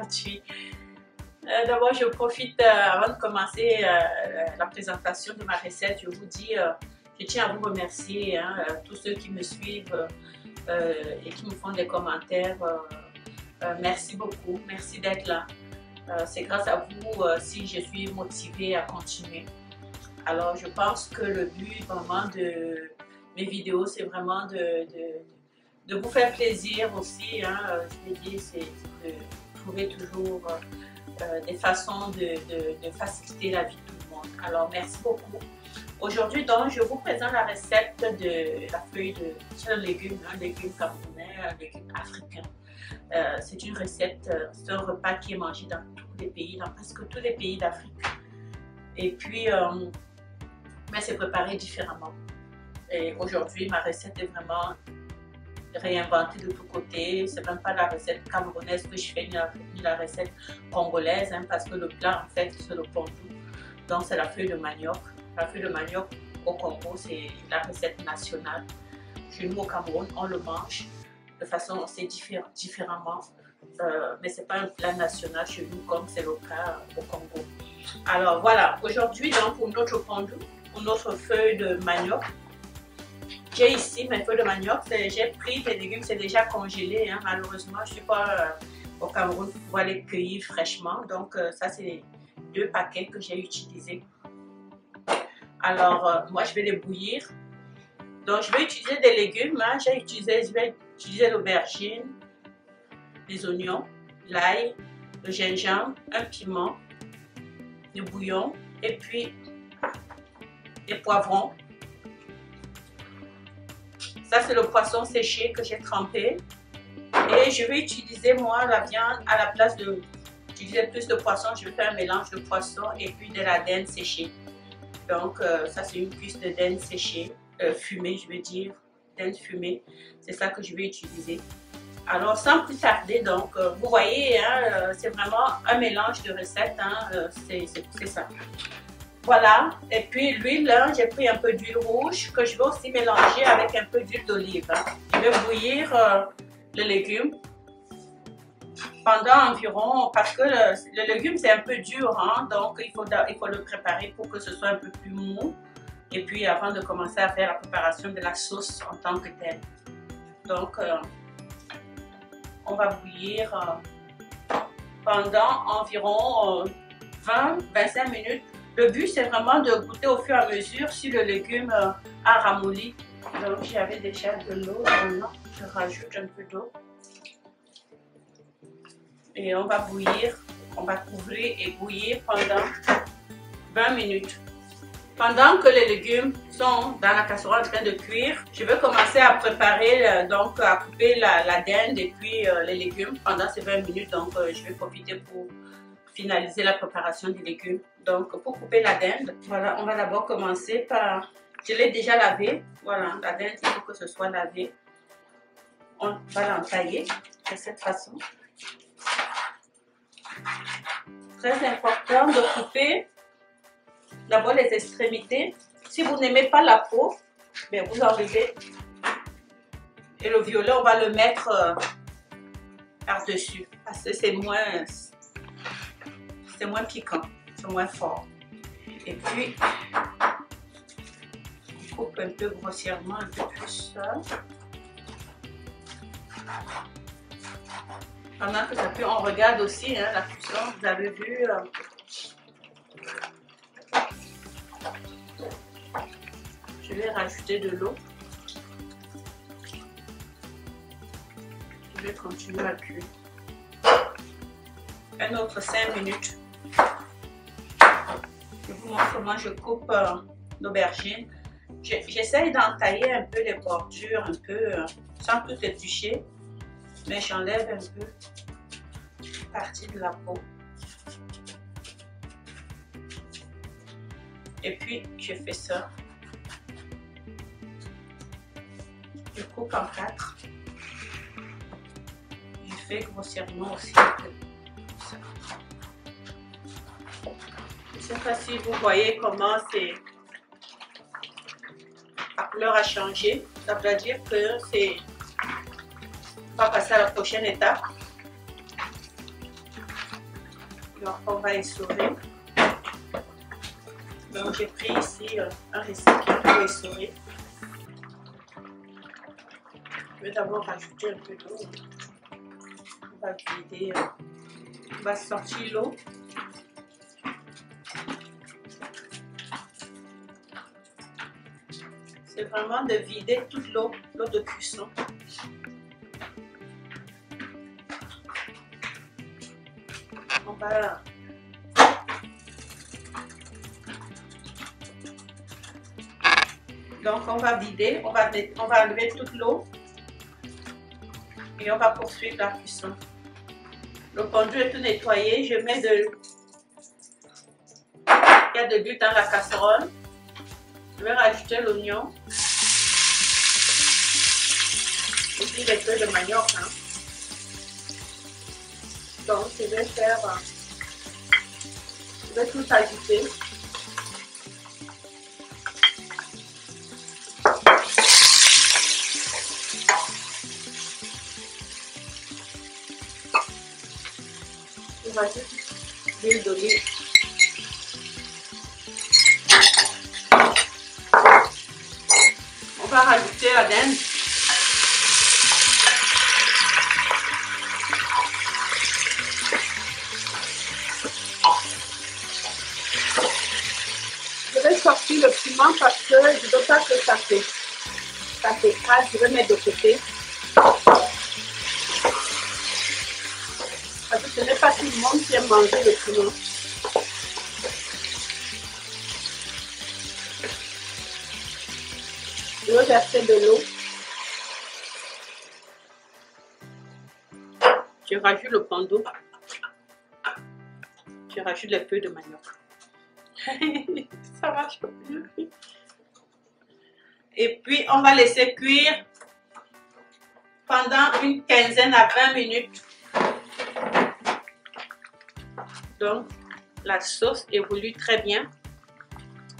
gratuit. D'abord, je profite, avant de commencer la présentation de ma recette, je vous dis, je tiens à vous remercier, tous ceux qui me suivent et qui me font des commentaires. Merci beaucoup, merci d'être là. C'est grâce à vous si je suis motivée à continuer. Alors, je pense que le but vraiment de mes vidéos, c'est vraiment de vous faire plaisir aussi. Je l'ai dit, c'est de trouver toujours des façons de faciliter la vie de tout le monde. Alors, merci beaucoup. Aujourd'hui, donc, je vous présente la recette de la feuille de... C'est un légume camerounais, un légume africain. C'est une recette, c'est un repas qui est mangé dans tous les pays, dans presque tous les pays d'Afrique. Et puis, mais c'est préparé différemment. Et aujourd'hui, ma recette est vraiment réinventée de tous côtés. C'est même pas la recette camerounaise que je fais, ni la recette congolaise, parce que le plat, en fait, c'est le pondu. Donc, c'est la feuille de manioc. La feuille de manioc au Congo, c'est la recette nationale. Chez nous, au Cameroun, on le mange de façon assez différemment. Mais ce n'est pas un plat national chez nous comme c'est le cas au Congo. Alors, voilà. Aujourd'hui, donc, pour notre pondu, pour notre feuille de manioc, j'ai ici mes feuilles de manioc. J'ai pris des légumes, c'est déjà congelé. Malheureusement, je ne suis pas au Cameroun pour pouvoir les cueillir fraîchement. Donc, ça, c'est 2 paquets que j'ai utilisés. Alors, moi, je vais les bouillir. Donc, je vais utiliser des légumes. Je vais utiliser l'aubergine, les oignons, l'ail, le gingembre, un piment, le bouillon et puis des poivrons. Ça, c'est le poisson séché que j'ai trempé. Et je vais utiliser, moi, la viande à la place d'utiliser plus de poisson. Je vais faire un mélange de poisson et puis de la dinde séchée. Donc, ça, c'est une cuisse de dinde séchée, fumée, je veux dire, dinde fumée. C'est ça que je vais utiliser. Alors, sans plus tarder, donc, vous voyez, c'est vraiment un mélange de recettes. C'est ça. Voilà, et puis l'huile, j'ai pris un peu d'huile rouge que je vais aussi mélanger avec un peu d'huile d'olive. Je vais bouillir le légume pendant environ, parce que le légume c'est un peu dur, donc il faut le préparer pour que ce soit un peu plus mou. Et puis avant de commencer à faire la préparation de la sauce en tant que telle. Donc, on va bouillir pendant environ 20-25 minutes. Le but, c'est vraiment de goûter au fur et à mesure si le légume a ramolli. Donc, j'avais déjà de l'eau. Maintenant, je rajoute un peu d'eau. Et on va bouillir. On va couvrir et bouillir pendant 20 minutes. Pendant que les légumes sont dans la casserole en train de cuire, je vais commencer à préparer, donc à couper la dinde et puis les légumes pendant ces 20 minutes. Donc, je vais profiter pour finaliser la préparation des légumes. Donc, pour couper la dinde, voilà, on va d'abord commencer par... Je l'ai déjà lavé. Voilà, la dinde, il faut que ce soit lavé. On va l'entailler de cette façon. Très important de couper d'abord les extrémités. Si vous n'aimez pas la peau, bien, vous enlevez. Et le violet, on va le mettre par-dessus. Parce que c'est moins piquant, c'est moins fort. Et puis, on coupe un peu grossièrement, un peu plus ça. Pendant que ça peut, on regarde aussi la cuisson, vous avez vu. Je vais rajouter de l'eau. Je vais continuer à cuire. Un autre 5 minutes. Je vous montre comment je coupe l'aubergine. J'essaye d'entailler un peu les bordures, un peu sans tout éplucher, mais j'enlève un peu une partie de la peau. Et puis je fais ça. Je coupe en 4. Je fais grossièrement aussi un peu. Je ne sais pas si vous voyez comment la couleur a changé. Ça veut dire que on va passer à la prochaine étape. Donc on va essorer. Donc j'ai pris ici un récipient pour essorer. Je vais d'abord rajouter un peu d'eau. On va vider, on va sortir l'eau. C'est vraiment de vider toute l'eau de cuisson. On va donc on va vider, on va enlever toute l'eau et on va poursuivre la cuisson. Le pondu est tout nettoyé. Je mets il y a de l'huile dans la casserole. Je vais rajouter l'oignon et puis les feuilles de manioc. Hein. Donc je vais tout ajouter. Je rajoute l'huile d'olive. On va rajouter la dinde. Je vais sortir le piment parce que je ne veux pas que ça s'écrase. Je vais mettre de côté. Parce que ce n'est pas tout le monde qui aime manger le piment. Je vais verser de l'eau. Je rajoute le pan d'eau. Je rajoute les feuilles de manioc. Ça marche pas mieux. Et puis on va laisser cuire pendant une quinzaine à 20 minutes. Donc la sauce évolue très bien.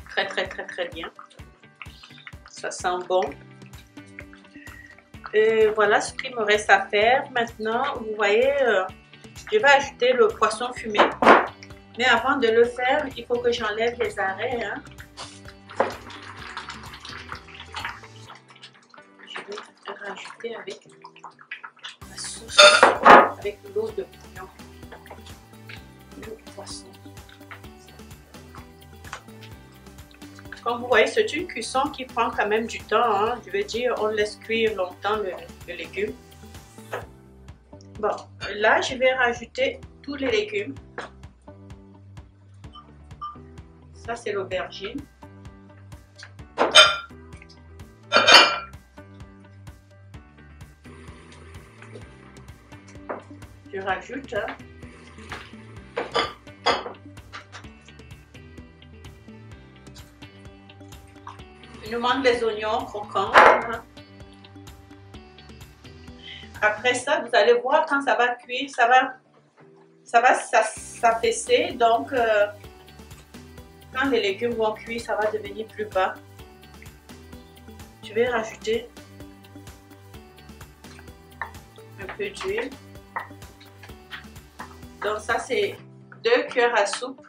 Très bien. Ça sent bon. Et voilà ce qu'il me reste à faire. Maintenant, vous voyez, je vais ajouter le poisson fumé. Mais avant de le faire, il faut que j'enlève les arrêts. Hein. Je vais rajouter avec la sauce, avec l'eau de bouillon, le poisson. Comme vous voyez, c'est une cuisson qui prend quand même du temps. Hein. Je veux dire, on laisse cuire longtemps le légume. Bon, là, je vais rajouter tous les légumes. Ça, c'est l'aubergine. Je rajoute il nous manque les oignons croquants. Après ça, vous allez voir quand ça va cuire, ça va s'affaisser. Donc, quand les légumes vont cuire, ça va devenir plus bas. Je vais rajouter un peu d'huile. Donc ça, c'est 2 cuillères à soupe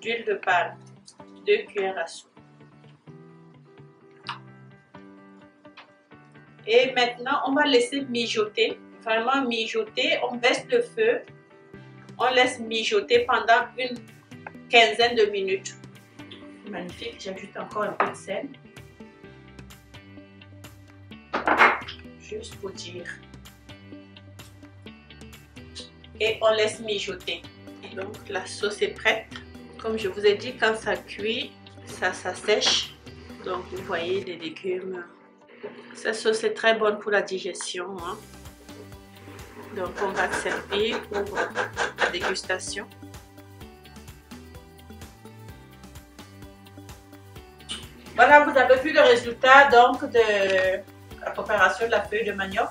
d'huile de palme. 2 cuillères à soupe. Et maintenant, on va laisser mijoter. Vraiment mijoter. On baisse le feu. On laisse mijoter pendant une quinzaine de minutes. Magnifique. J'ajoute encore un peu de sel. Juste pour dire. Et on laisse mijoter. Et donc la sauce est prête. Comme je vous ai dit, quand ça cuit, ça sèche. Donc vous voyez les légumes. Cette sauce est très bonne pour la digestion. Hein. Donc on va servir pour la dégustation. Voilà, vous avez vu le résultat donc de la préparation de la feuille de manioc.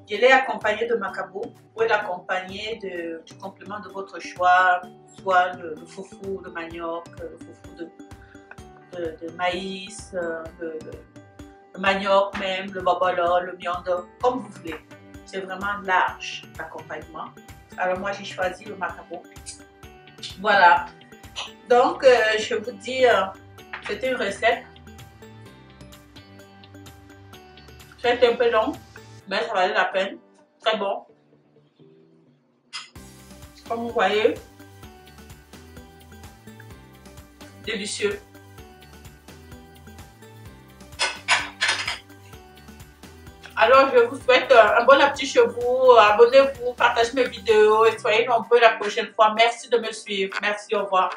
Je l'ai accompagné de macabo. Vous pouvez l'accompagner du complément de votre choix, soit le foufou de manioc, le foufou de maïs, le manioc même, le bobolo, le miondo, comme vous voulez. C'est vraiment large l'accompagnement. Alors moi j'ai choisi le macaron. Voilà. Donc je vous dis, c'était une recette. C'était un peu long, mais ça valait la peine. Très bon. Comme vous voyez, délicieux. Alors, je vous souhaite un bon appétit chez vous. Abonnez-vous, partagez mes vidéos et soyez nombreux la prochaine fois. Merci de me suivre. Merci, au revoir.